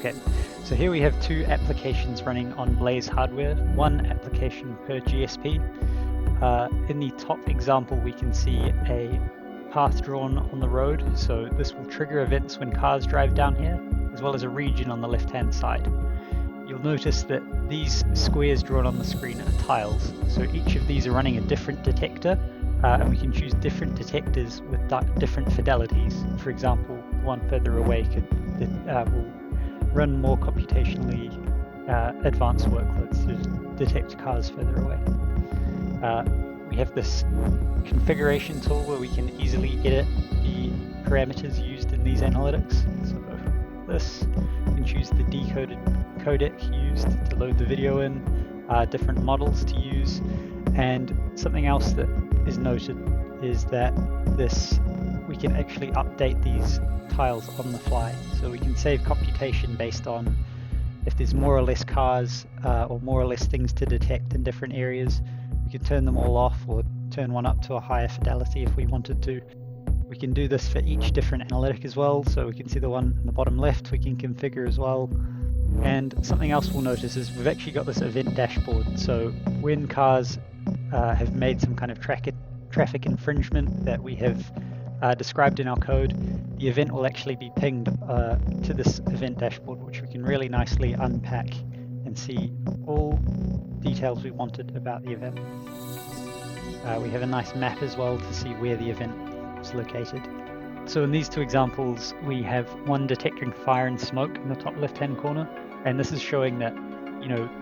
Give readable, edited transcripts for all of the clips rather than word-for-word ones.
Okay, so here we have two applications running on Blaize hardware, one application per GSP. In the top example, we can see a path drawn on the road, so this will trigger events when cars drive down here, as well as a region on the left-hand side. You'll notice that these squares drawn on the screen are tiles, so each of these are running a different detector, and we can choose different detectors with different fidelities. For example, one further away will run more computationally advanced workloads to detect cars further away. We have this configuration tool where we can easily edit the parameters used in these analytics. So this, we can choose the decoded codec used to load the video in, different models to use, and something else that is noted is that we can actually update these tiles on the fly. So we can save computation based on if there's more or less cars or more or less things to detect in different areas. We can turn them all off or turn one up to a higher fidelity if we wanted to. We can do this for each different analytic as well, so we can see the one in the bottom left we can configure as well. And something else we'll notice is we've actually got this event dashboard, so when cars have made some kind of traffic infringement that we have described in our code, the event will actually be pinged to this event dashboard, which we can really nicely unpack and see all details we wanted about the event. We have a nice map as well to see where the event is located. So in these two examples, we have one detecting fire and smoke in the top left-hand corner, and this is showing that,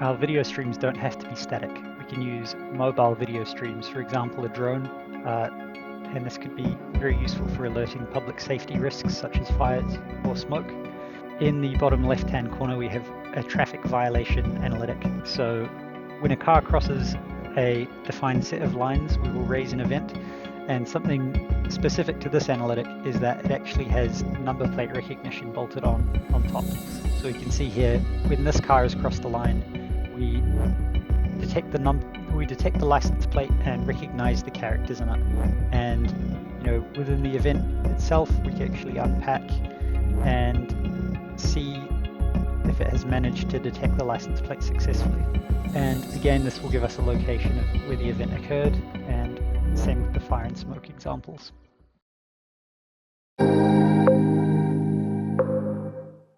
our video streams don't have to be static. We can use mobile video streams, for example, a drone, and this could be very useful for alerting public safety risks such as fires or smoke. In the bottom left-hand corner, we have a traffic violation analytic. So when a car crosses a defined set of lines, we will raise an event. And something specific to this analytic is that it actually has number plate recognition bolted on top. So we can see here, when this car has crossed the line, we detect the license plate and recognize the characters in it. And within the event itself, we can actually unpack and see if it has managed to detect the license plate successfully. And again, this will give us a location of where the event occurred, and same with the fire and smoke examples.